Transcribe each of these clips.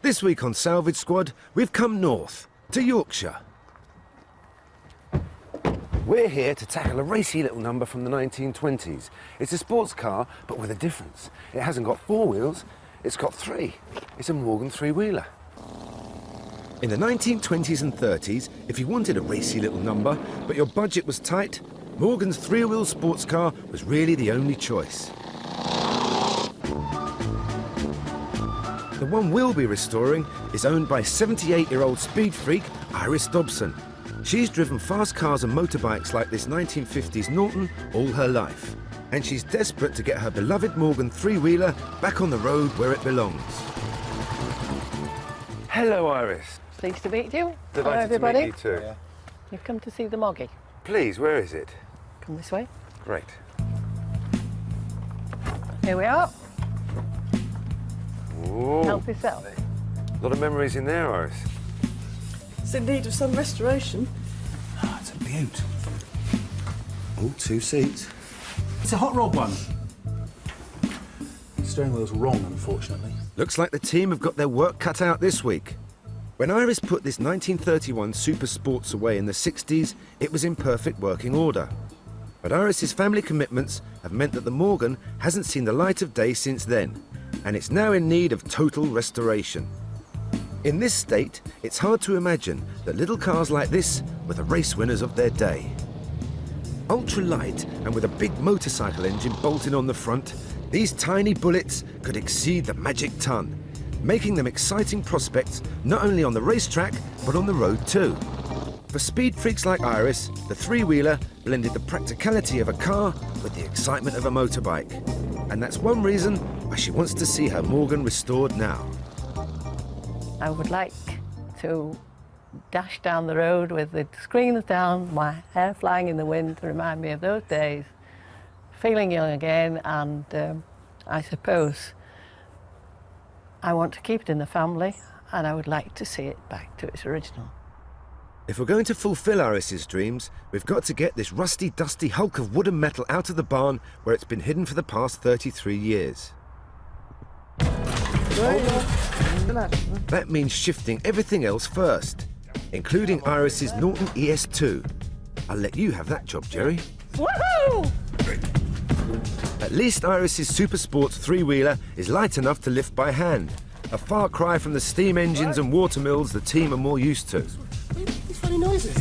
This week on Salvage Squad, we've come north, to Yorkshire. We're here to tackle a racy little number from the 1920s. It's a sports car, but with a difference. It hasn't got four wheels, it's got three. It's a Morgan three-wheeler. In the 1920s and 30s, if you wanted a racy little number, but your budget was tight, Morgan's three-wheel sports car was really the only choice. The one we'll be restoring is owned by 78-year-old speed freak Iris Dobson. She's driven fast cars and motorbikes like this 1950s Norton all her life. And she's desperate to get her beloved Morgan three-wheeler back on the road where it belongs. Hello, Iris. Pleased to meet you. Delighted Hello, everybody. to meet you too. Yeah. You've come to see the Moggy. Please, where is it? Come this way. Great. Here we are. Ooh. Help yourself. A lot of memories in there, Iris. It's in need of some restoration. Oh, it's a beaut. Oh, two seats. It's a hot rod one. The steering wheel's wrong, unfortunately. Looks like the team have got their work cut out this week. When Iris put this 1931 Super Sports away in the 60s, it was in perfect working order. But Iris's family commitments have meant that the Morgan hasn't seen the light of day since then, and it's now in need of total restoration. In this state, it's hard to imagine that little cars like this were the race winners of their day. Ultra light and with a big motorcycle engine bolted on the front, these tiny bullets could exceed the magic ton, making them exciting prospects not only on the racetrack, but on the road too. For speed freaks like Iris, the three-wheeler blended the practicality of a car with the excitement of a motorbike. And that's one reason why she wants to see her Morgan restored now. I would like to dash down the road with the screens down, my hair flying in the wind to remind me of those days, feeling young again, and I suppose I want to keep it in the family, and I would like to see it back to its original. If we're going to fulfill Iris's dreams, we've got to get this rusty, dusty hulk of wood and metal out of the barn where it's been hidden for the past 33 years. That means shifting everything else first, including Iris's Norton ES2. I'll let you have that job, Jerry. Woohoo! At least Iris's Super Sports three-wheeler is light enough to lift by hand, a far cry from the steam engines and water mills the team are more used to. It's funny noises.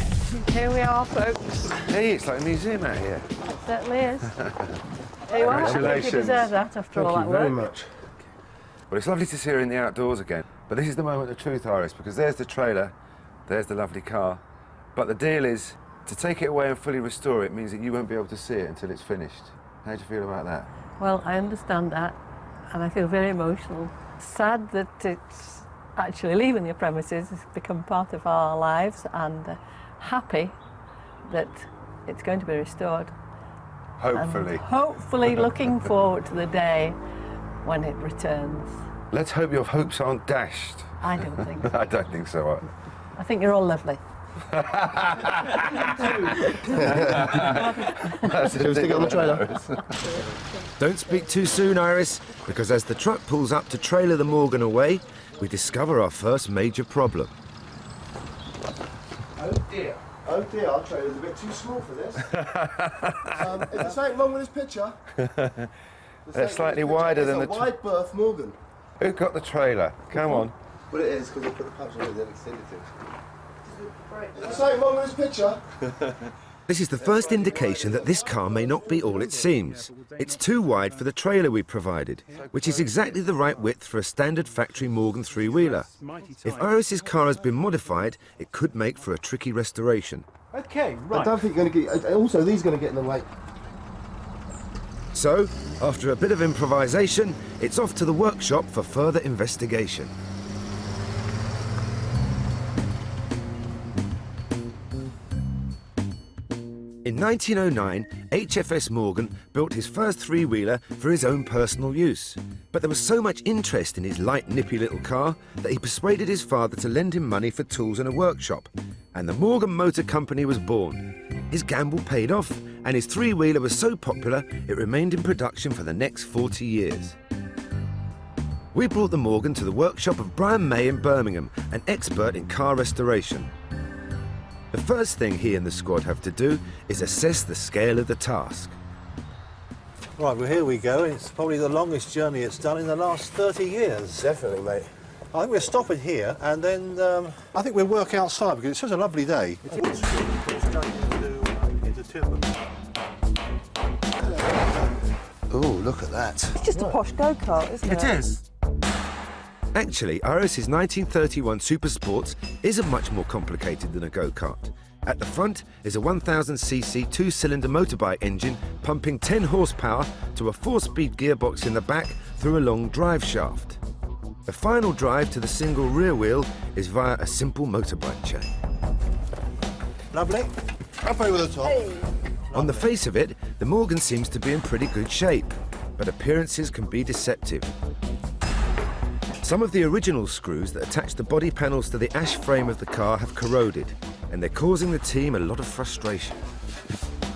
Here we are, folks. Hey, it's like a museum out here. It certainly is. Here you are. I think you deserve that after all that work. Thank you very much. Well, it's lovely to see her in the outdoors again. But this is the moment of truth, Iris, because there's the trailer, there's the lovely car. But the deal is, to take it away and fully restore it means that you won't be able to see it until it's finished. How do you feel about that? Well, I understand that, and I feel very emotional. Sad that it's actually leaving the premises. It's become part of our lives, and happy that it's going to be restored. Hopefully. And hopefully looking forward to the day when it returns. Let's hope your hopes aren't dashed. I don't think so. I don't think so. I think you're all lovely. Don't speak too soon, Iris, because as the truck pulls up to trailer the Morgan away, we discover our first major problem. Oh dear, our trailer's a bit too small for this. Is there something wrong with this picture? They're slightly wider than the... It's a wide berth Morgan. Who got the trailer? Come on. Well, it is, because they put the patch on it, then extended it. Is there something wrong with this picture? This is the first indication that this car may not be all it seems. It's too wide for the trailer we provided, which is exactly the right width for a standard factory Morgan three-wheeler. If Iris's car has been modified, it could make for a tricky restoration. Okay, right. I don't think you're going to get... Also, these are going to get in the way. So, after a bit of improvisation, it's off to the workshop for further investigation. In 1909, HFS Morgan built his first three-wheeler for his own personal use. But there was so much interest in his light, nippy little car that he persuaded his father to lend him money for tools and a workshop. And the Morgan Motor Company was born. His gamble paid off, and his three-wheeler was so popular, it remained in production for the next 40 years. We brought the Morgan to the workshop of Brian May in Birmingham, an expert in car restoration. The first thing he and the squad have to do is assess the scale of the task. Right, well, here we go. It's probably the longest journey it's done in the last 30 years. Definitely, mate. I think we're stopping here, and then I think we'll work outside because it's such a lovely day. It's going into timber. Oh, look at that. It's just a posh go-kart, isn't it? It is. Actually, Iris's 1931 Super Sports isn't much more complicated than a go-kart. At the front is a 1000cc two-cylinder motorbike engine pumping 10 horsepower to a 4-speed gearbox in the back through a long drive shaft. The final drive to the single rear wheel is via a simple motorbike chain. Lovely. Up over the top. Hey. On the face of it, the Morgan seems to be in pretty good shape, but appearances can be deceptive. Some of the original screws that attach the body panels to the ash frame of the car have corroded, and they're causing the team a lot of frustration.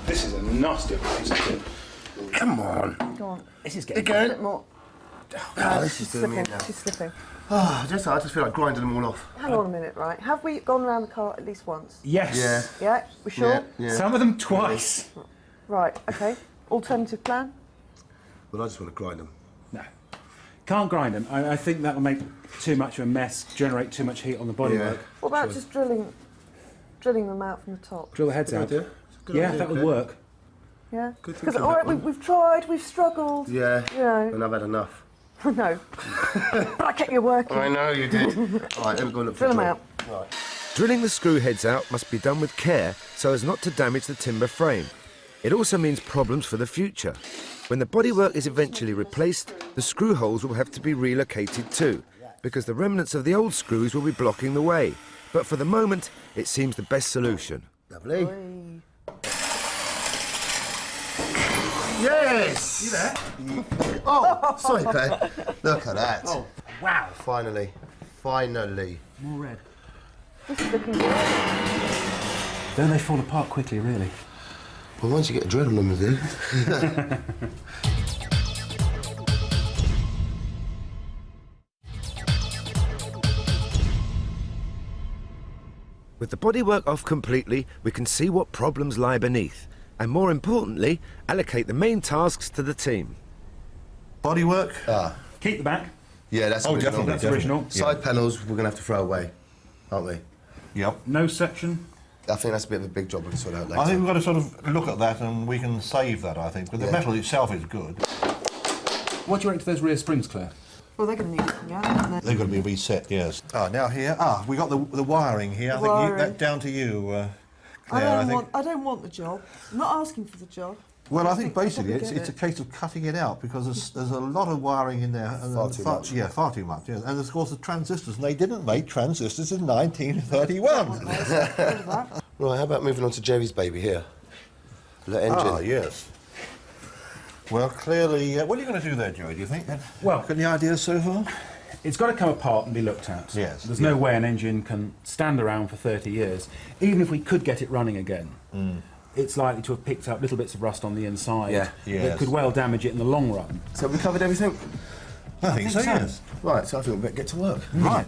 This is a nasty piece of tin. Come on. Go on. This is getting... Again? A bit more. Oh, this is She's doing me slipping. now. She's slipping. Oh, I just feel like grinding them all off. Hang on a minute, right? Have we gone around the car at least once? Yes. Yeah. Yeah? We sure? Yeah. Some of them twice. Right, okay. Alternative plan? Well, I just want to grind them. No. Can't grind them. I think that will make too much of a mess, generate too much heat on the bodywork. What about just drilling them out from the top? Drill the heads out. idea. Good Yeah, idea, that would Claire. work. Yeah? Good Because, thinking, all right, that one. we've tried, we've struggled. Yeah. You know. And I've had enough. No. But I kept you working. I know you did. All right, let me go and look for Drill a them job. out. Right. Drilling the screw heads out must be done with care so as not to damage the timber frame. It also means problems for the future. When the bodywork is eventually replaced, the screw holes will have to be relocated too, because the remnants of the old screws will be blocking the way. But for the moment, it seems the best solution. Lovely. Oi. Yes! You there? Oh, sorry, Claire. Look at that. Oh, wow. Finally. Finally. More red. This is looking good. Don't they fall apart quickly, really? Well, once you get a drill on them, you do. With the bodywork off completely, we can see what problems lie beneath, and more importantly, allocate the main tasks to the team. Bodywork. Keep the back. Yeah, that's Oh, original. definitely, That's original. Side panels, we're going to have to throw away, aren't we? Yep. No section. I think that's a bit of a big job we can sort out later. I think we've got to sort of look at that and we can save that, I think. But the Yeah. metal itself is good. What do you reckon to those rear springs, Claire? Well, they're going to need looking at, aren't they? They've got to be reset, yes. Now here. We got the wiring here. I think Wiring. that's down to you, Claire, I think. I don't want the job. I'm not asking for the job. Well, I think I think basically I'll it's probably a get case of cutting it out because there's a lot of wiring in there. And Far too much. Yeah, far too much. Yeah. And of course the transistors, and they didn't make transistors in 1931. Right, how about moving on to Jerry's baby here? The engine. Yes. Well, clearly, what are you going to do there, Joey, do you think? Well- Got any ideas so far? It's got to come apart and be looked at. Yes, There's yeah. no way an engine can stand around for 30 years. Even if we could get it running again, it's likely to have picked up little bits of rust on the inside Yeah. that Yes. could well damage it in the long run. So we covered everything? I think so, yes. Right, so I think we better get to work. Right.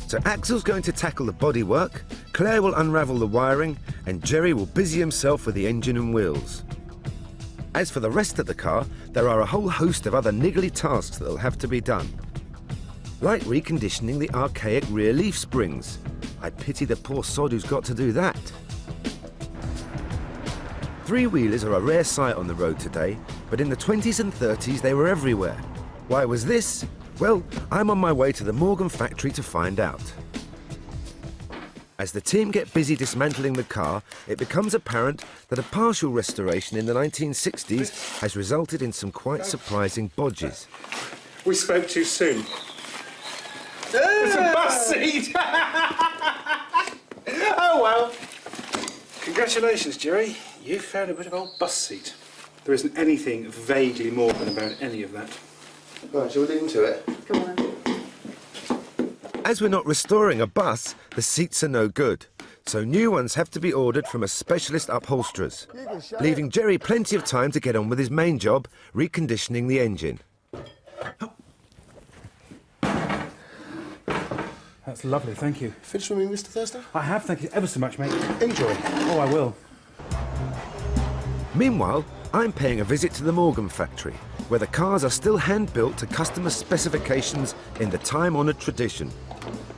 So Axel's going to tackle the bodywork, Claire will unravel the wiring, and Jerry will busy himself with the engine and wheels. As for the rest of the car, there are a whole host of other niggly tasks that will have to be done. Like reconditioning the archaic rear leaf springs. I pity the poor sod who's got to do that. Three-wheelers are a rare sight on the road today, but in the 20s and 30s they were everywhere. Why was this? Well, I'm on my way to the Morgan factory to find out. As the team get busy dismantling the car, it becomes apparent that a partial restoration in the 1960s has resulted in some quite surprising bodges. We spoke too soon. It's a bus seat! Oh well. Congratulations, Jerry. You found a bit of old bus seat. There isn't anything vaguely Morgan about any of that. Right, shall we leave into it? Come on then. As we're not restoring a bus, the seats are no good, so new ones have to be ordered from a specialist upholsterers, leaving Jerry plenty of time to get on with his main job, reconditioning the engine. That's lovely, thank you. Finished with me, Mr. Thursday? I have, thank you ever so much, mate. Enjoy. Oh, I will. Meanwhile, I'm paying a visit to the Morgan factory, where the cars are still hand-built to customer specifications in the time-honoured tradition.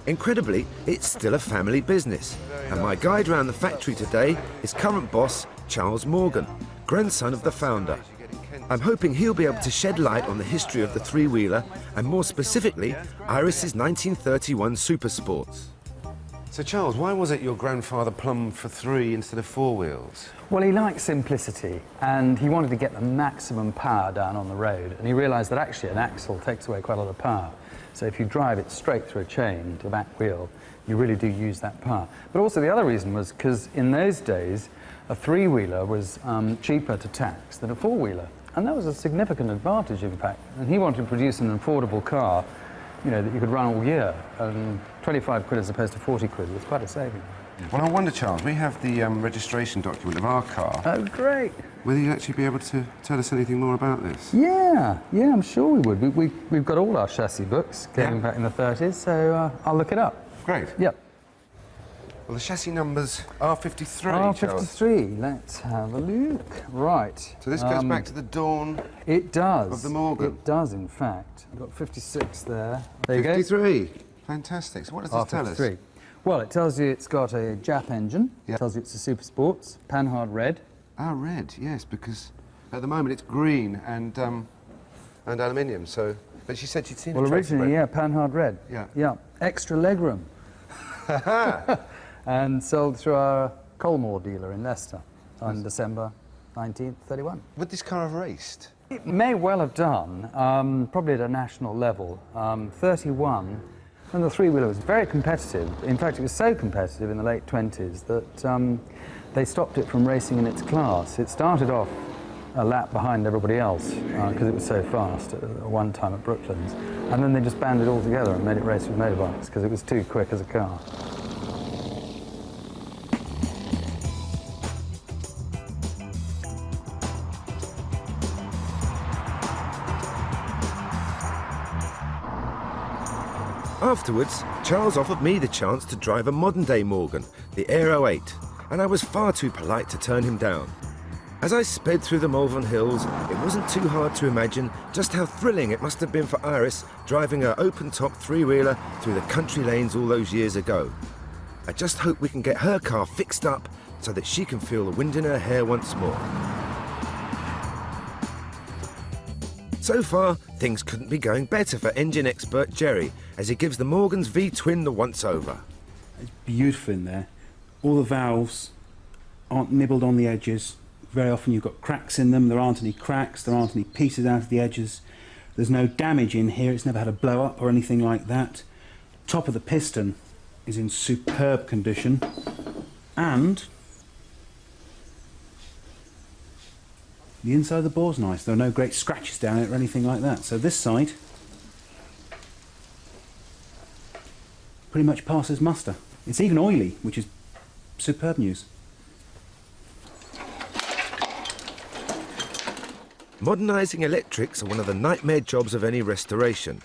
Incredibly, it's still a family business, and my guide around the factory today is current boss Charles Morgan, grandson of the founder. I'm hoping he'll be able to shed light on the history of the three-wheeler, and more specifically, Iris's 1931 Super Sports. So Charles, why was it your grandfather plumbed for 3 instead of 4 wheels? Well, he liked simplicity, and he wanted to get the maximum power down on the road, and he realised that actually an axle takes away quite a lot of power. So if you drive it straight through a chain to the back wheel, you really do use that power. But also the other reason was because in those days, a three-wheeler was cheaper to tax than a four-wheeler, and that was a significant advantage, in fact. And he wanted to produce an affordable car, you know, that you could run all year, and 25 quid as opposed to 40 quid was quite a saving. Well, I wonder, Charles, we have the registration document of our car. Oh, great. Will you actually be able to tell us anything more about this? Yeah, I'm sure we would. We've got all our chassis books going back in the 30s, so I'll look it up. Great. Yep. Well, the chassis number's R53, Charles. R53, let's have a look. Right. So this goes back to the dawn it does. of the Morgan. It does, in fact. We've got 56 there. There you go. 53. Fantastic. So what does this tell us? R53. Well, it tells you it's got a Jap engine. Yep. It tells you it's a Super Sports, Panhard red. Ah, red, yes, because at the moment it's green and aluminium, so... But she said she'd seen Well, a originally, yeah, Panhard red. Yeah. Yeah, extra legroom. And sold through our Colmore dealer in Leicester on December 1931. Would this car have raced? It may well have done, probably at a national level. 31, and the three-wheeler was very competitive. In fact, it was so competitive in the late 20s that they stopped it from racing in its class. It started off a lap behind everybody else because it was so fast at one time at Brooklands, and then they just banned it altogether and made it race with motorbikes because it was too quick as a car. Afterwards, Charles offered me the chance to drive a modern-day Morgan, the Aero 8, and I was far too polite to turn him down. As I sped through the Malvern Hills, it wasn't too hard to imagine just how thrilling it must have been for Iris driving her open-top three-wheeler through the country lanes all those years ago. I just hope we can get her car fixed up so that she can feel the wind in her hair once more. So far, things couldn't be going better for engine expert Jerry as he gives the Morgan's V-twin the once-over. It's beautiful in there. All the valves aren't nibbled on the edges. Very often you've got cracks in them. There aren't any cracks, there aren't any pieces out of the edges. There's no damage in here, it's never had a blow up or anything like that. Top of the piston is in superb condition, and the inside of the bore's nice. There are no great scratches down it or anything like that. So this side pretty much passes muster. It's even oily, which is superb news. Modernising electrics are one of the nightmare jobs of any restoration.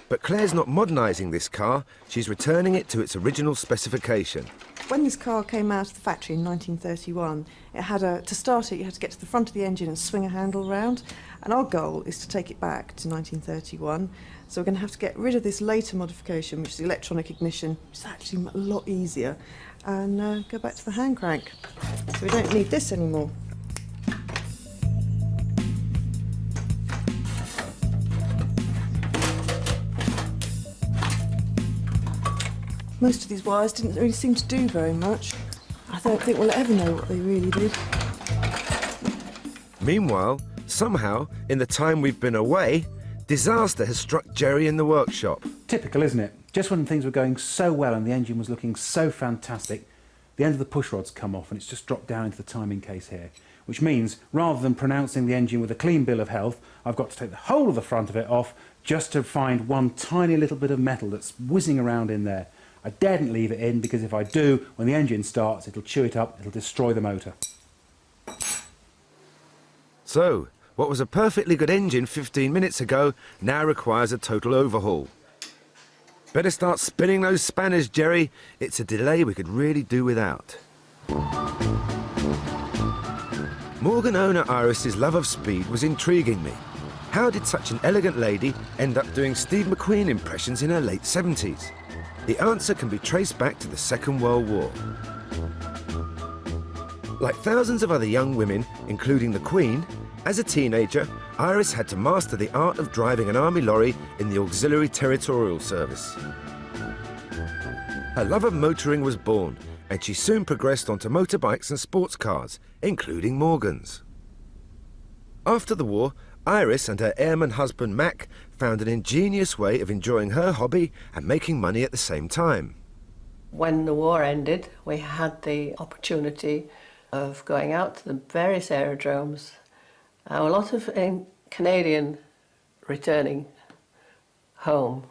But Claire's not modernising this car, she's returning it to its original specification. When this car came out of the factory in 1931, it had to start it, you had to get to the front of the engine and swing a handle round. And our goal is to take it back to 1931. So we're going to have to get rid of this later modification, which is the electronic ignition, which is actually a lot easier, and go back to the hand crank. So we don't need this anymore. Most of these wires didn't really seem to do very much. I don't think we'll ever know what they really did. Meanwhile, somehow, in the time we've been away, disaster has struck Jerry in the workshop. Typical, isn't it? Just when things were going so well and the engine was looking so fantastic, the end of the pushrod's come off and it's just dropped down into the timing case here. Which means, rather than pronouncing the engine with a clean bill of health, I've got to take the whole of the front of it off just to find one tiny little bit of metal that's whizzing around in there. I daren't leave it in because if I do, when the engine starts, it'll chew it up, it'll destroy the motor. So, what was a perfectly good engine 15 minutes ago now requires a total overhaul. Better start spinning those spanners, Jerry. It's a delay we could really do without. Morgan owner Iris's love of speed was intriguing me. How did such an elegant lady end up doing Steve McQueen impressions in her late 70s? The answer can be traced back to the Second World War. Like thousands of other young women, including the Queen, as a teenager, Iris had to master the art of driving an army lorry in the Auxiliary Territorial Service. Her love of motoring was born, and she soon progressed onto motorbikes and sports cars, including Morgan's. After the war, Iris and her airman husband Mac found an ingenious way of enjoying her hobby and making money at the same time. When the war ended, we had the opportunity of going out to the various aerodromes. A lot of Canadian returning home,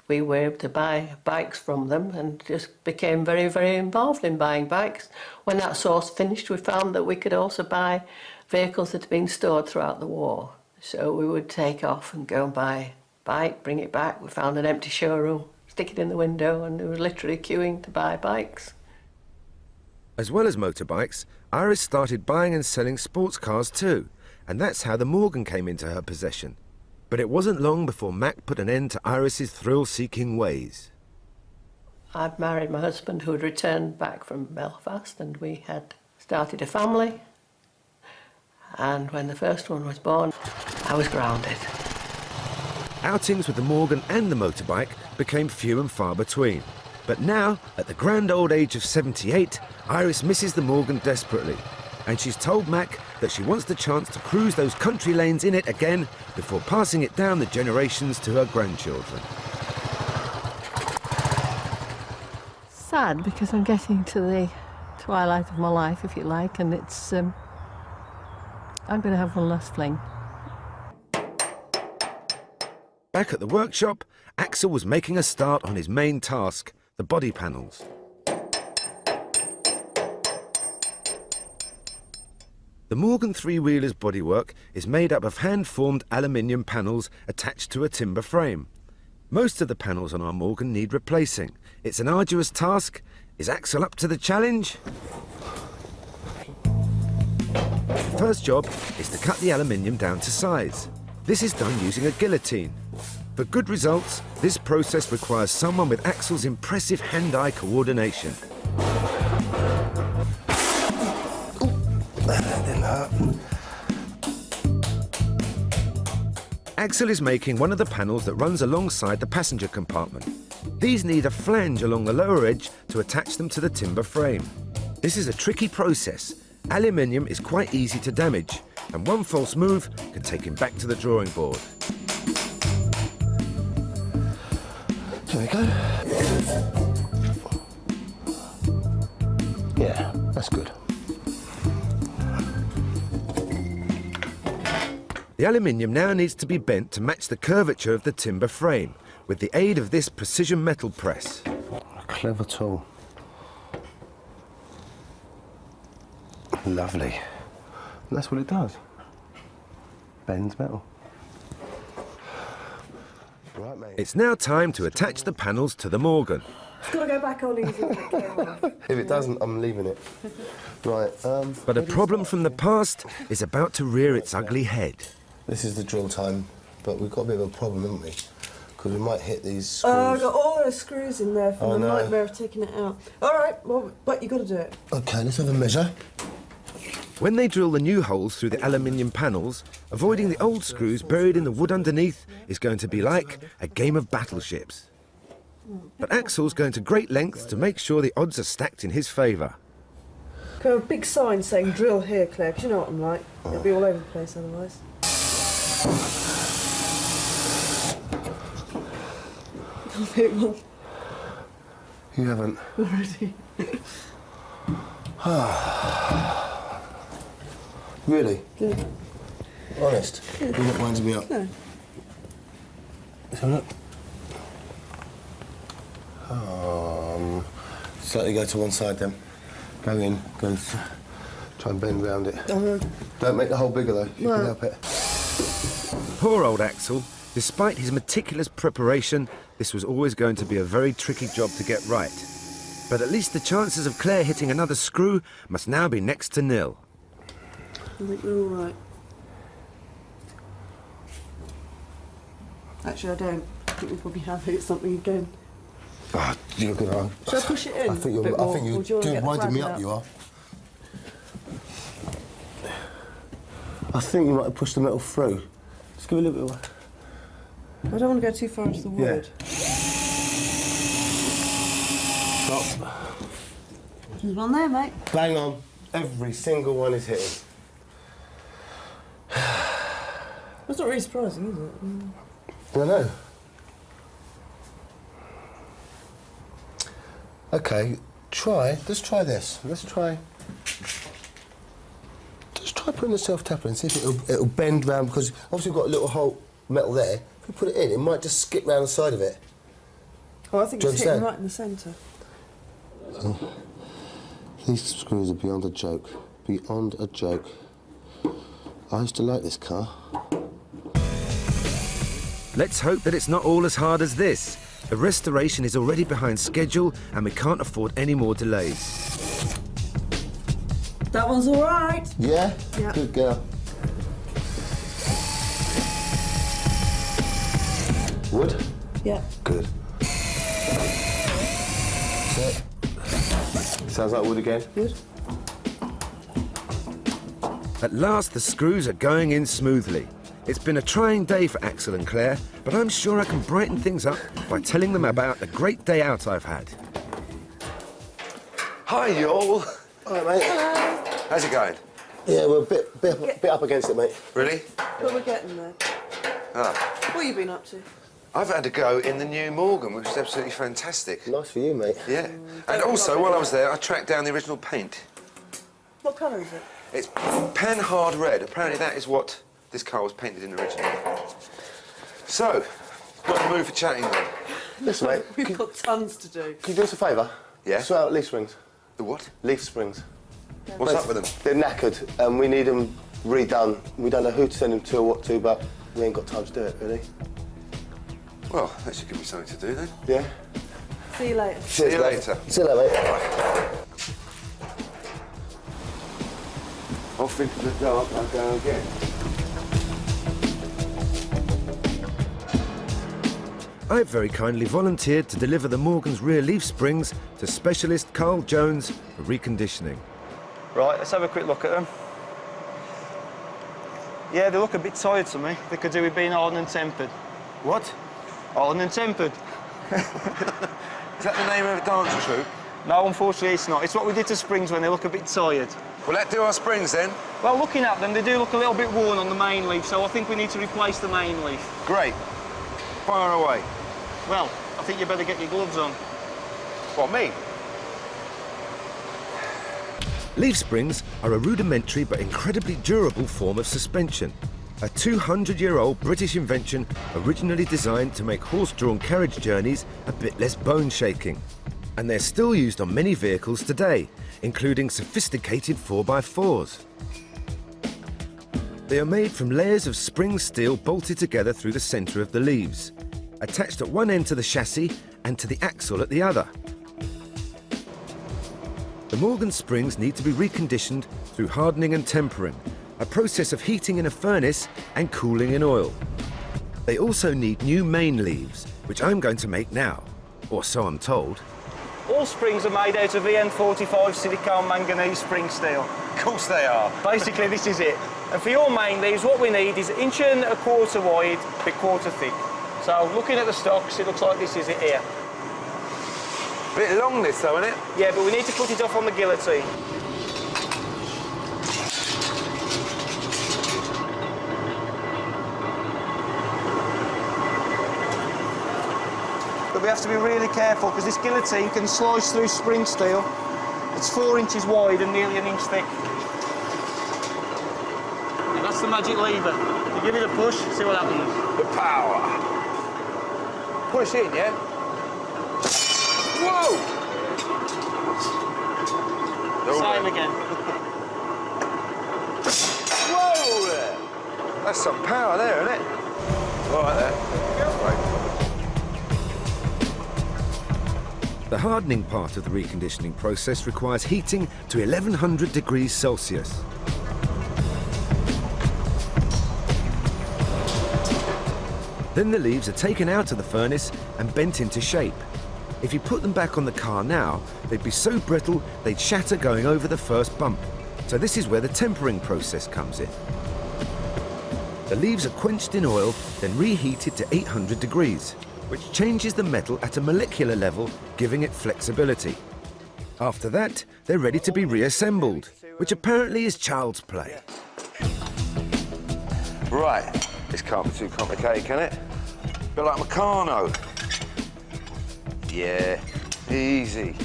we were able to buy bikes from them and just became very, very involved in buying bikes. When that source finished, we found that we could also buy vehicles that had been stored throughout the war. So we would take off and go and buy a bike, bring it back. We found an empty showroom, stick it in the window, and we were literally queuing to buy bikes. As well as motorbikes, Iris started buying and selling sports cars too, and that's how the Morgan came into her possession. But it wasn't long before Mac put an end to Iris's thrill-seeking ways. I'd married my husband, who had returned back from Belfast, and we had started a family. And when the first one was born, I was grounded. Outings with the Morgan and the motorbike became few and far between. But now, at the grand old age of 78, Iris misses the Morgan desperately. And she's told Mac that she wants the chance to cruise those country lanes in it again before passing it down the generations to her grandchildren. Sad, because I'm getting to the twilight of my life, if you like, and it's... I'm going to have one last fling. Back at the workshop, Axel was making a start on his main task, the body panels. The Morgan three-wheeler's bodywork is made up of hand-formed aluminium panels attached to a timber frame. Most of the panels on our Morgan need replacing. It's an arduous task. Is Axel up to the challenge? The first job is to cut the aluminium down to size. This is done using a guillotine. For good results, this process requires someone with Axel's impressive hand-eye coordination. Axel is making one of the panels that runs alongside the passenger compartment. These need a flange along the lower edge to attach them to the timber frame. This is a tricky process. Aluminium is quite easy to damage, and one false move can take him back to the drawing board. There we go. Yeah, that's good. The aluminium now needs to be bent to match the curvature of the timber frame, with the aid of this precision metal press. A clever tool. Lovely. And that's what it does. Bends metal. Right, mate. It's now time to attach the panels to the Morgan. It's got to go back on easy. If it doesn't, I'm leaving it. Right. But a problem from the past is about to rear its ugly head. This is the drill time, but we've got a bit of a problem, haven't we? Because we might hit these screws. Oh, I've got all those screws in there from the nightmare of taking it out. All right, well, but you've got to do it. OK, let's have a measure. When they drill the new holes through the aluminium panels, avoiding the old screws buried in the wood underneath is going to be like a game of battleships. But Axel's going to great lengths to make sure the odds are stacked in his favour. Can I have a big sign saying drill here, Claire, because you know what I'm like. It'll be all over the place otherwise. You haven't. Already. Really? Yeah. Honest? You're not winding me up? No. Let's have a look. Slightly go to one side then. Go in, go try and bend round it. Don't make the hole bigger though, if you can help it. Poor old Axel, despite his meticulous preparation, This was always going to be a very tricky job to get right. But at least the chances of Claire hitting another screw must now be next to nil. I think we're all right. Actually, I don't. I think we'll probably have hit something again. Ah, you're good, huh? Shall I push it in? I think you're winding me up, you are. I think you might have pushed the metal through. Just give it a little bit of... I don't want to go too far into the wood. Stop. There's one there, mate. Bang on. Every single one is hitting. That's not really surprising, is it? I know. Okay, let's try this. Let's try putting the self-tapper and see if it'll bend round, because obviously we've got a little hole metal there. If we put it in, it might just skip round the side of it. Oh, I think it's hitting right in the centre. These screws are beyond a joke. Beyond a joke. I used to like this car. Let's hope that it's not all as hard as this. The restoration is already behind schedule and we can't afford any more delays. That one's all right. Yeah? Yeah. Good girl. Wood? Yeah. Good. That's it. Sounds like wood again. Good. At last the screws are going in smoothly. It's been a trying day for Axel and Claire, but I'm sure I can brighten things up by telling them about the great day out I've had. Hi, y'all. Hi, mate. Hello. How's it going? Yeah, we're a bit up against it, mate. Really? But we're getting there. Ah. What have you been up to? I've had a go in the new Morgan, which is absolutely fantastic. Nice for you, mate. Yeah. And also, while I was there, I tracked down the original paint. What colour is it? It's pen hard red. Apparently that is what this car was painted in originally. So, got the mood for chatting then. Listen, mate. We've got tons to do. Can you do us a favour? Yeah? Sort out leaf springs. The what? Leaf springs. What's up with them? They're knackered and we need them redone. We don't know who to send them to or what to, but we ain't got time to do it, really. Well, that should give me something to do then. Yeah? See you later. See you later. See you later, mate. Off into the dark, I'll go again. I've very kindly volunteered to deliver the Morgan's rear leaf springs to specialist Carl Jones for reconditioning. Right, let's have a quick look at them. Yeah, they look a bit tired to me. They could do with being hardened and tempered. What? Hardened and tempered. Is that the name of a dance troupe? No, unfortunately it's not. It's what we did to springs when they look a bit tired. Will that do our springs then? Well, looking at them, they do look a little bit worn on the main leaf, so I think we need to replace the main leaf. Great. Fire away. Well, I think you better get your gloves on. What, me? Leaf springs are a rudimentary but incredibly durable form of suspension. A 200-year-old British invention originally designed to make horse-drawn carriage journeys a bit less bone-shaking. And they're still used on many vehicles today, including sophisticated 4x4s. They are made from layers of spring steel bolted together through the centre of the leaves, attached at one end to the chassis and to the axle at the other. The Morgan springs need to be reconditioned through hardening and tempering, a process of heating in a furnace and cooling in oil. They also need new main leaves, which I'm going to make now, or so I'm told. All springs are made out of EN45 silicone manganese spring steel. Of course they are. Basically, this is it. And for your main leaves, what we need is 1.25 inches wide, but 1/4 thick. So, looking at the stocks, it looks like this is it here. Bit long this though, isn't it? Yeah, but we need to put it off on the guillotine. But we have to be really careful because this guillotine can slice through spring steel. It's 4 inches wide and nearly 1 inch thick. And that's the magic lever. You give it a push, see what happens. The power. Push in, yeah? Whoa! Same again. Whoa there! That's some power there, isn't it? All right there. Right. The hardening part of the reconditioning process requires heating to 1100 degrees Celsius. Then the leaves are taken out of the furnace and bent into shape. If you put them back on the car now, they'd be so brittle they'd shatter going over the first bump. So this is where the tempering process comes in. The leaves are quenched in oil, then reheated to 800 degrees, which changes the metal at a molecular level, giving it flexibility. After that, they're ready to be reassembled, which apparently is child's play. Right, this can't be too complicated, can it? A bit like Meccano. Yeah, easy.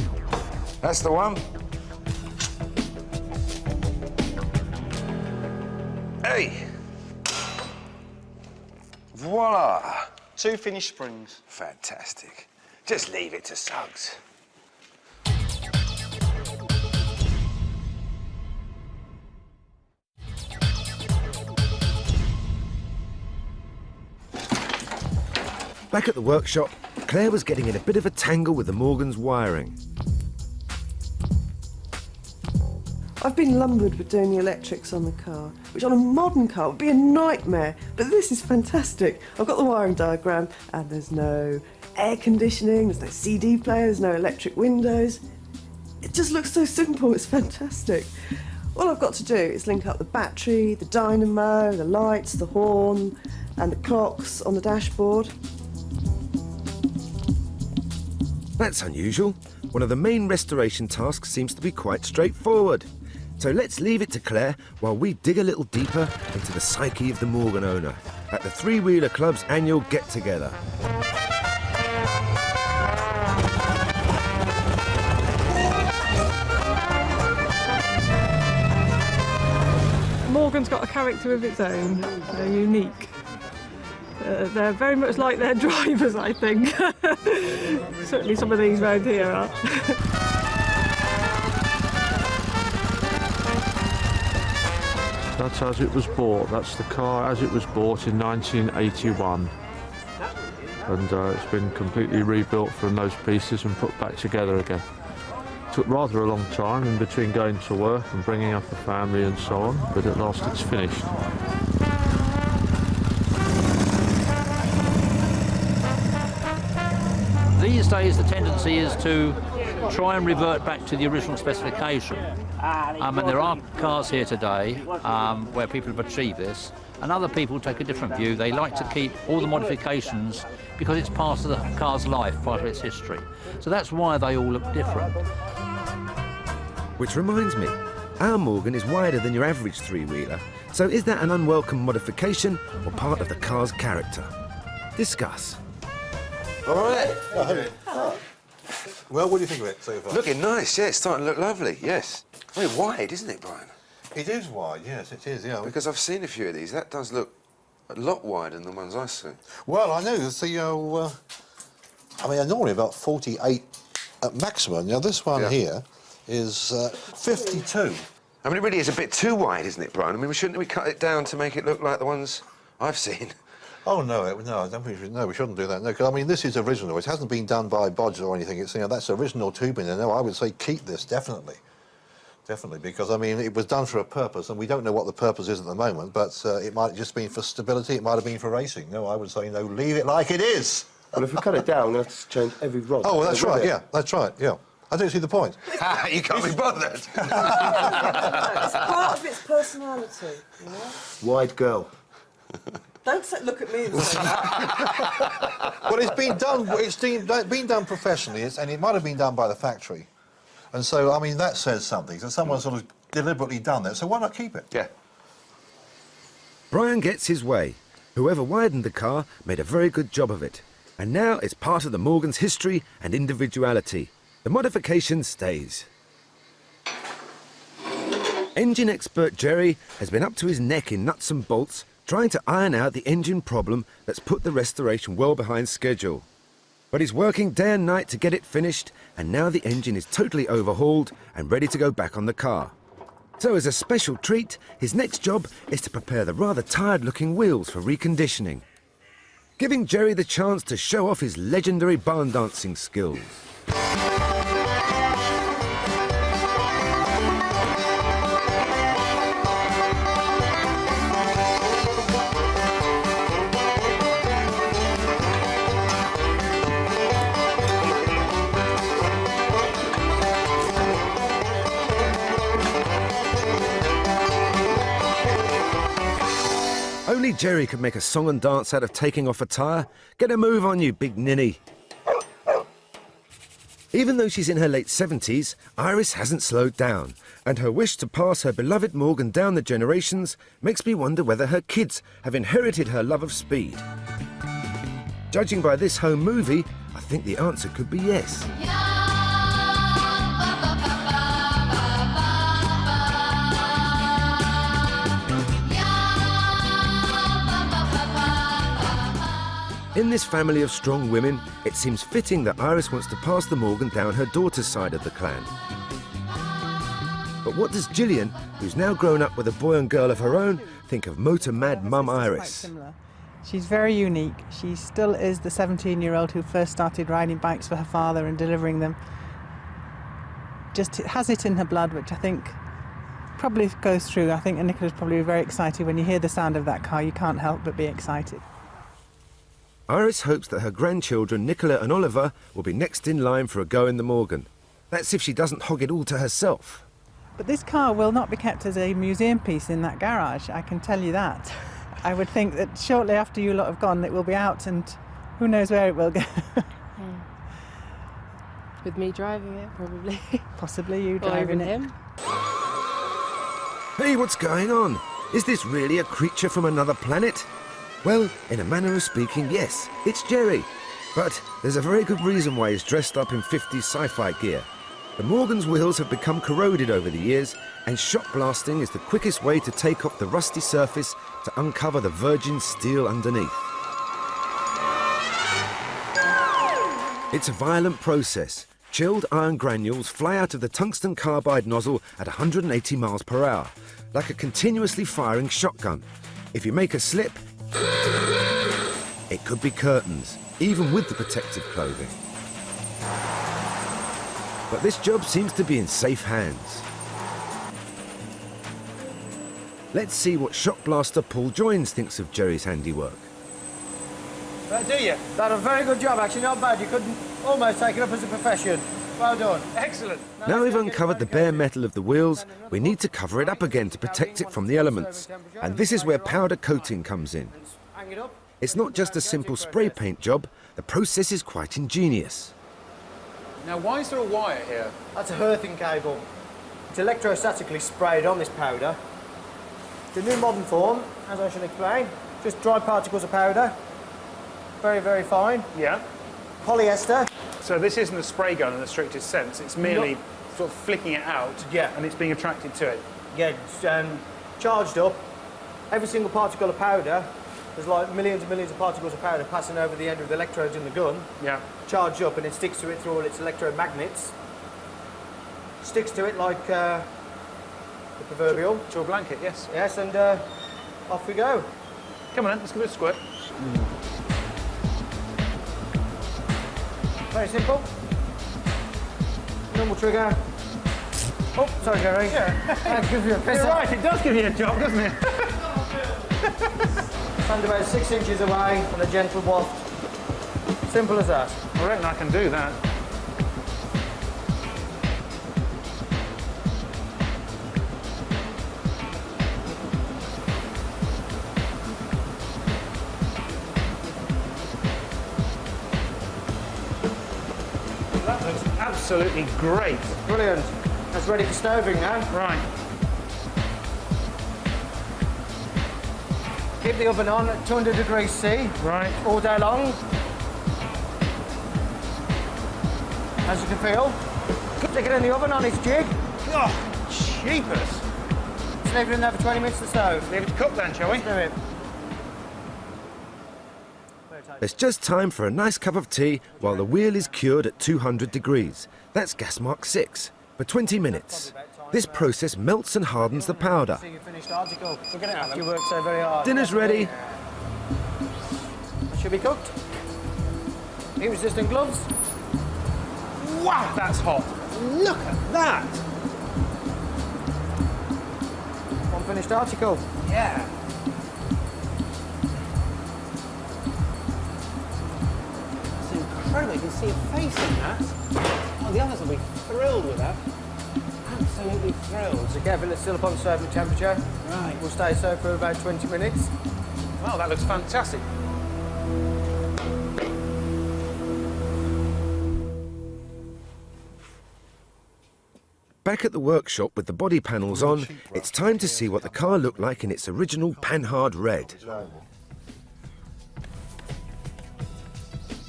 That's the one. Hey! Voila! 2 finished springs. Fantastic. Just leave it to Suggs. Back at the workshop, Claire was getting in a bit of a tangle with the Morgan's wiring. I've been lumbered with doing the electrics on the car, which on a modern car would be a nightmare, but this is fantastic. I've got the wiring diagram, and there's no air conditioning, there's no CD player, there's no electric windows. It just looks so simple, it's fantastic. All I've got to do is link up the battery, the dynamo, the lights, the horn, and the clocks on the dashboard. That's unusual. One of the main restoration tasks seems to be quite straightforward. So let's leave it to Claire while we dig a little deeper into the psyche of the Morgan owner at the Three Wheeler Club's annual get-together. Morgan's got a character of its own. They're unique. They're very much like their drivers, I think. Certainly some of these round here are. That's as it was bought. That's the car as it was bought in 1981. And it's been completely rebuilt from those pieces and put back together again. Took rather a long time in between going to work and bringing up a family and so on, but at last it's finished. These days the tendency is to try and revert back to the original specification. And there are cars here today where people have achieved this, and other people take a different view. They like to keep all the modifications because it's part of the car's life, part of its history. So that's why they all look different. Which reminds me, our Morgan is wider than your average three-wheeler, so is that an unwelcome modification or part of the car's character? Discuss. All right. Well, what do you think of it so far? Looking nice, yeah, it's starting to look lovely, yes. Very wide, isn't it, Brian? It is wide, yes, it is, yeah. Because I've seen a few of these. That does look a lot wider than the ones I see. Well, I know, I mean, they're normally about 48 at maximum. Now, this one here is 52. I mean, it really is a bit too wide, isn't it, Brian? I mean, shouldn't we cut it down to make it look like the ones I've seen? Oh, no, I don't think we shouldn't do that. No, because, I mean, this is original. It hasn't been done by Bodge or anything. It's, that's original tubing. And no, I would say keep this, definitely. Definitely, because, I mean, it was done for a purpose, and we don't know what the purpose is at the moment, but it might have just been for stability, it might have been for racing. No, I would say, no, leave it like it is. Well, if we cut it down, we'll have to change every rod. Oh, well, that's right, yeah, that's right, yeah. I don't see the point. You can't be bothered. It's part of its personality, you know? Wide girl. Don't look at me and say Well, it's been done professionally, and it might have been done by the factory. And so, I mean, that says something. So someone sort of deliberately done that, so why not keep it? Yeah. Brian gets his way. Whoever widened the car made a very good job of it. And now it's part of the Morgan's history and individuality. The modification stays. Engine expert Jerry has been up to his neck in nuts and bolts trying to iron out the engine problem that's put the restoration well behind schedule. But he's working day and night to get it finished, and now the engine is totally overhauled and ready to go back on the car. So as a special treat, his next job is to prepare the rather tired-looking wheels for reconditioning, giving Jerry the chance to show off his legendary barn dancing skills. Only Jerry could make a song and dance out of taking off a tyre. Get a move on, you big ninny. Even though she's in her late 70s, Iris hasn't slowed down, and her wish to pass her beloved Morgan down the generations makes me wonder whether her kids have inherited her love of speed. Judging by this home movie, I think the answer could be yes. In this family of strong women, it seems fitting that Iris wants to pass the Morgan down her daughter's side of the clan. But what does Gillian, who's now grown up with a boy and girl of her own, think of motor-mad mum Iris? She's very unique. She still is the 17-year-old who first started riding bikes for her father and delivering them. Just has it in her blood, which I think probably goes through. I think Nicola's probably very excited when you hear the sound of that car. You can't help but be excited. Iris hopes that her grandchildren, Nicola and Oliver, will be next in line for a go in the Morgan. That's if she doesn't hog it all to herself. But this car will not be kept as a museum piece in that garage, I can tell you that. I would think that shortly after you lot have gone, it will be out and who knows where it will go. With me driving it, probably. Possibly you driving it. Him. Hey, what's going on? Is this really a creature from another planet? Well, in a manner of speaking, yes, it's Jerry. But there's a very good reason why he's dressed up in 50s sci-fi gear. The Morgan's wheels have become corroded over the years, and shock blasting is the quickest way to take off the rusty surface to uncover the virgin steel underneath. It's a violent process. Chilled iron granules fly out of the tungsten carbide nozzle at 180 miles per hour, like a continuously firing shotgun. If you make a slip, it could be curtains, even with the protective clothing. But this job seems to be in safe hands. Let's see what shock blaster Paul Joynes thinks of Jerry's handiwork. Do you? Done a very good job, actually, not bad. You couldn't almost take it up as a profession. Well done. Excellent. Now we've uncovered the bare metal of the wheels, we need to cover it up again to protect it from the elements. And this is where powder coating comes in. It's not just a simple spray paint job, the process is quite ingenious. Now, why is there a wire here? That's a earthing cable. It's electrostatically sprayed on this powder. The new modern form, as I shall explain, just dry particles of powder. Very, very fine. Yeah. Polyester. So this isn't a spray gun in the strictest sense, it's merely sort of flicking it out and it's being attracted to it. Yeah, it's charged up. Every single particle of powder, there's like millions and millions of particles of powder passing over the end of the electrodes in the gun. Yeah. Charged up and it sticks to it through all its electromagnets. Sticks to it like the proverbial. To a blanket, yes. Yes, and off we go. Come on then, let's give it a squirt. Very simple. Normal trigger. Oh, sorry, Gary. Yeah. That gives you a piss. You're right, it does give you a job, doesn't it? Stand about 6 inches away and a gentle waft. Simple as that. I reckon I can do that. That looks absolutely great. Brilliant. That's ready for stoving now. Right. Keep the oven on at 200 degrees C. Right. All day long. As you can feel. Stick it in the oven on its jig. Oh, cheapers. Just leave it in there for 20 minutes to stove. Leave it to cook then, shall we? Let's do it. There's just time for a nice cup of tea while the wheel is cured at 200 degrees. That's gas mark 6, for 20 minutes. This process melts and hardens the powder. See your finished article. Look at it. You worked so very hard. Dinner's ready. Should be cooked. Heat resistant gloves. Wow, that's hot. Look at that. One finished article. Yeah. It's incredible. You can see a face in that. Oh, the others will be thrilled with that. absolutely thrilled to get everything still up on serving temperature. Right. We'll stay so for about 20 minutes. Well, that looks fantastic. Back at the workshop with the body panels on, it's time to see what the car looked like in its original panhard red.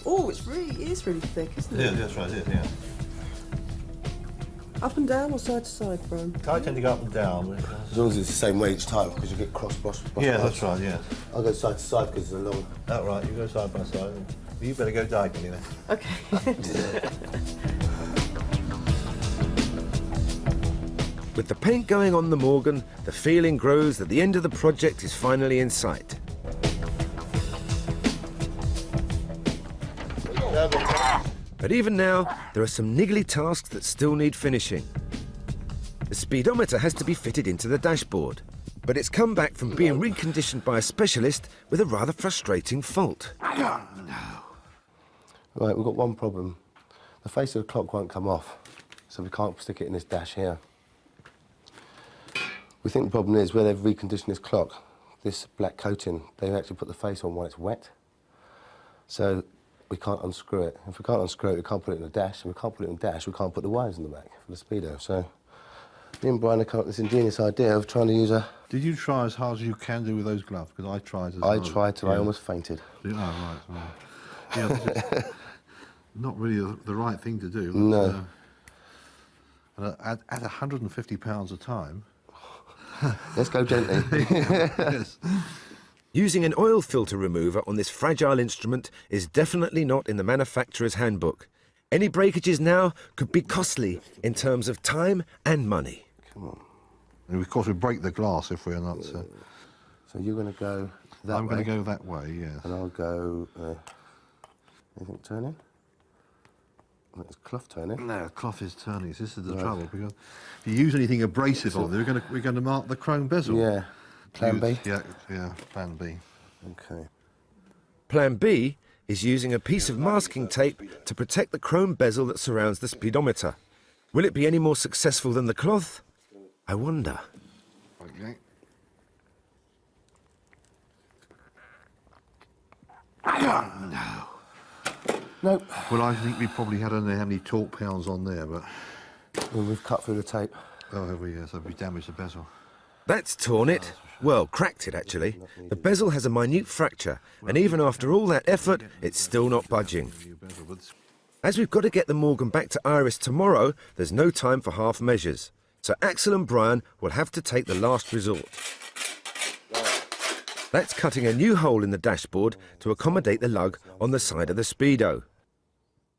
Oh, it is really thick, isn't it? Yeah, that's right, it is, yeah. Up and down or side to side, Brian? I tend to go up and down. As long as it's the same way each time, because you get cross. Yeah, that's right, yeah. I'll go side to side because it's a long... That's right, you go side by side. You better go diagonally then. Okay. With the paint going on the Morgan, the feeling grows that the end of the project is finally in sight. But even now, there are some niggly tasks that still need finishing. The speedometer has to be fitted into the dashboard, but it's come back from being reconditioned by a specialist with a rather frustrating fault. Right, we've got one problem. The face of the clock won't come off, so we can't stick it in this dash here. We think the problem is where they've reconditioned this clock, this black coating, they've actually put the face on while it's wet. So we can't unscrew it. If we can't unscrew it, we can't put it in the dash, and we can't put it in the dash, we can't put the wires in the back for the speedo. So me and Brian have come up with this ingenious idea of trying to use a... Did you try as hard as you can do with those gloves? Because I tried as I hard. tried till I almost fainted. Oh, right. Yeah, this is not really the right thing to do. But, No. At £150 a time... Let's go gently. Yes. Using an oil filter remover on this fragile instrument is definitely not in the manufacturer's handbook. Any breakages now could be costly in terms of time and money. Come on. And of course, we break the glass if we're not... So you're going to go that way? I'm going to go that way, yes. And I'll go... anything turning? It's cloth turning. No, cloth is turning. This is the trouble, because if you use anything abrasive on there, we're going to mark the chrome bezel. Yeah. Plan B? Yeah, plan B. Okay. Plan B is using a piece of masking tape to protect the chrome bezel that surrounds the speedometer. Will it be any more successful than the cloth? I wonder. Okay. No. Nope. Well, I think we probably had, I don't know how many torque pounds on there, but... Well, we've cut through the tape. Oh, have we? Yes, we damaged the bezel. That's torn it. Well, cracked it, actually. The bezel has a minute fracture, and even after all that effort, it's still not budging. As we've got to get the Morgan back to Iris tomorrow, there's no time for half measures. So Axel and Brian will have to take the last resort. That's cutting a new hole in the dashboard to accommodate the lug on the side of the Speedo.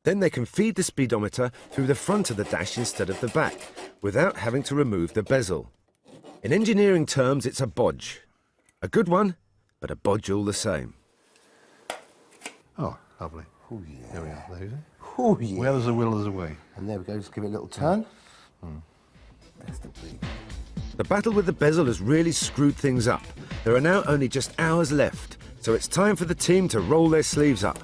Then they can feed the speedometer through the front of the dash instead of the back, without having to remove the bezel. In engineering terms, it's a bodge. A good one, but a bodge all the same. Oh, lovely. Oh, yeah. There we are. There you go. Oh, yeah. Where there's a will, there's a way. And there we go, just give it a little turn. That's the beat. The battle with the bezel has really screwed things up. There are now only just hours left, so it's time for the team to roll their sleeves up.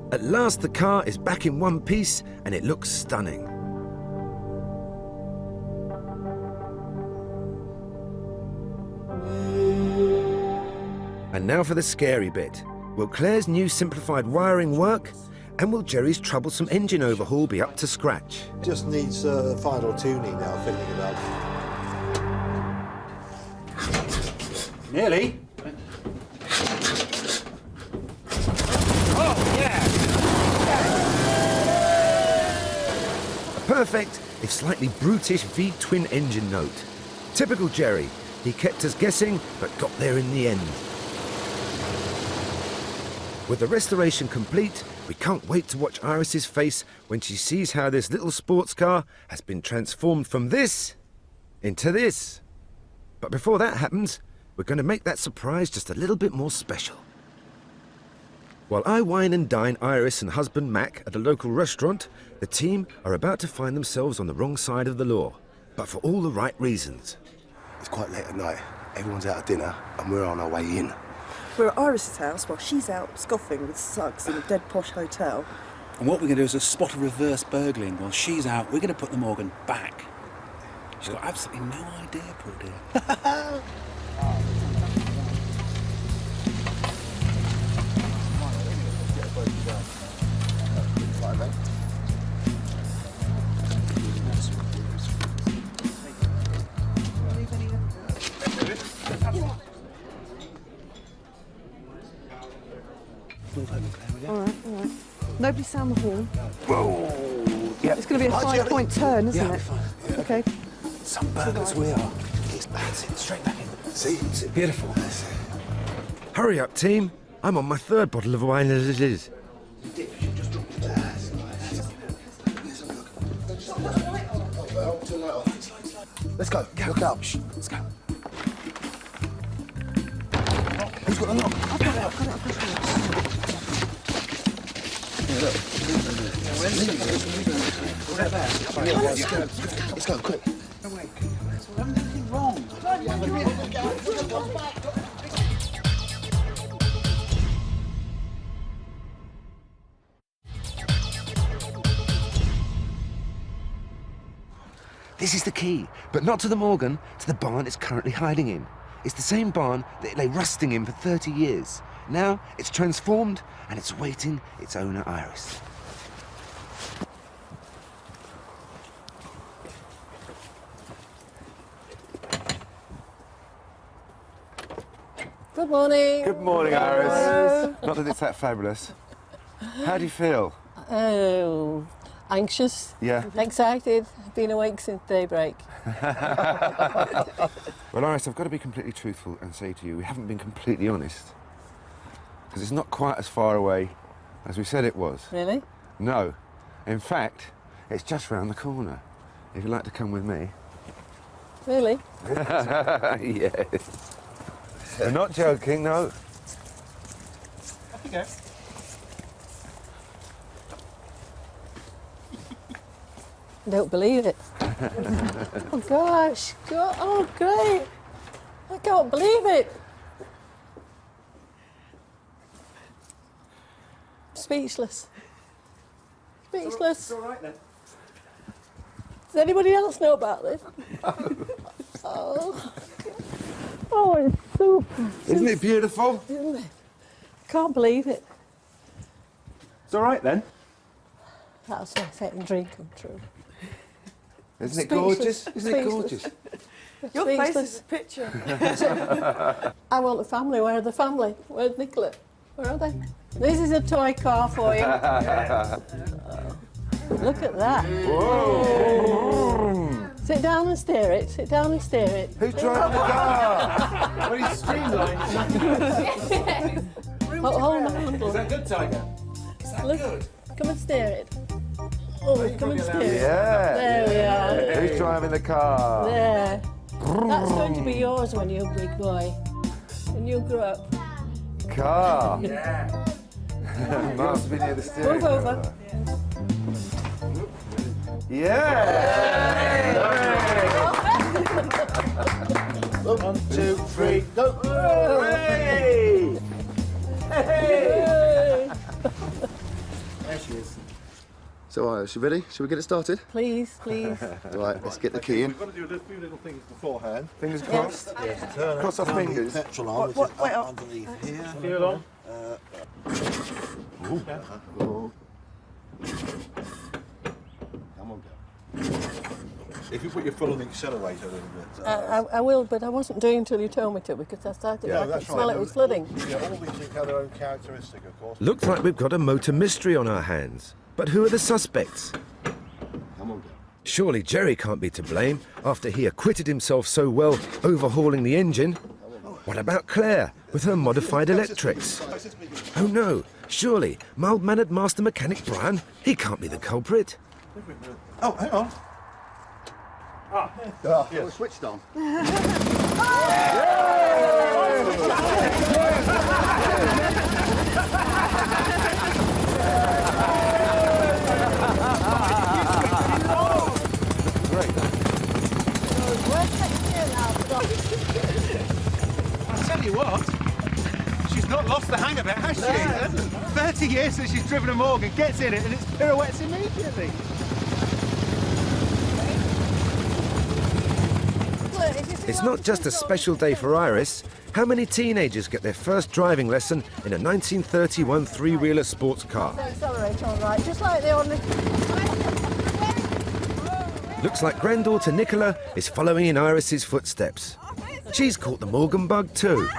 At last the car is back in one piece and it looks stunning. And now for the scary bit. Will Claire's new simplified wiring work? And will Jerry's troublesome engine overhaul be up to scratch? Just needs final tuning now, filling it up. Nearly. A perfect, if slightly brutish, V-twin engine note. Typical Jerry. He kept us guessing, but got there in the end. With the restoration complete, we can't wait to watch Iris's face when she sees how this little sports car has been transformed from this into this. But before that happens, we're going to make that surprise just a little bit more special. While I wine and dine Iris and husband Mac at a local restaurant, the team are about to find themselves on the wrong side of the law, but for all the right reasons. It's quite late at night. Everyone's out at dinner and we're on our way in. We're at Iris's house while she's out scoffing with Suggs in a dead posh hotel. And what we're going to do is a spot of reverse burgling. While she's out, we're going to put the Morgan back. She's got absolutely no idea, poor dear. All right. Nobody sound the horn. Whoa! Yeah. It's going to be a 5-point turn, isn't it? Yeah. Okay. Some burglars we are. That's it, straight back in. See? It's beautiful. Hurry up, team. I'm on my 3rd bottle of wine as it is. Let's go. Look out. Let's go. Who's got the lock? I've got it. Let's go, quick. No, wait. I haven't done anything wrong. This is the key, but not to the Morgan, to the barn it's currently hiding in. It's the same barn that it lay rusting in for 30 years. Now it's transformed and it's awaiting its owner, Iris. Good morning. Good morning, Iris. Hello. Not that it's that fabulous. How do you feel? Oh, anxious. Yeah. Excited. I've been awake since daybreak. Well, Iris, I've got to be completely truthful and say to you, we haven't been completely honest. Because it's not quite as far away as we said it was. Really? No. In fact, it's just round the corner. If you'd like to come with me. Really? Yes. We're not joking, no. Off you go. Don't believe it. Oh gosh. Oh great. I can't believe it. Speechless. Speechless. It's all right then. Does anybody else know about this? Oh. Oh, it's super. Isn't it beautiful? Isn't it? Can't believe it. It's all right then. That's a second dream come true. Isn't it gorgeous? Isn't it gorgeous? Your face is a picture. I want the family. Where are the family? Where's Nicola? Where are they? This is a toy car for you. Look at that. Whoa! Sit down and steer it. Sit down and steer it. Who's driving the car? Well, he's streamlined. Hold the handle. Is that good, Tiger? Look, come and steer it. Oh, come and steer it. Yeah. There we are. Who's driving the car? There. That's going to be yours when you're a big boy. When you grow up. Car. Yeah. Must be near the steering Move over. wheel. Yeah! 1, 2, 3, go! Hooray! Hey. There she is. So, Iris, you ready? Shall we get it started? Please, please. Right, let's get the key in. We've got to do a few little things beforehand. Fingers crossed. Turn Cross our fingers. Petrol on, which is up underneath here. Feel on. Come on, girl. If you put your foot on the accelerator a little bit. I will, but I wasn't doing until you told me to because I started. I could smell it was flooding. Yeah, all these things have their own characteristic, of course. Looks like we've got a motor mystery on our hands. But who are the suspects? Come on, girl. Surely Jerry can't be to blame after he acquitted himself so well overhauling the engine. What about Claire with her modified electrics? Oh no, surely mild-mannered master mechanic Brian, he can't be the culprit. Oh, hang on. Oh, yes. Switched on. I tell you what, she's not lost the hang of it, has she? 30 years since she's driven a Morgan, gets in it and it's pirouettes immediately. It's not just a special day for Iris. How many teenagers get their first driving lesson in a 1931 three-wheeler sports car? Accelerate all right, just like the ordinary. Looks like granddaughter Nicola is following in Iris's footsteps. She's caught the Morgan bug too.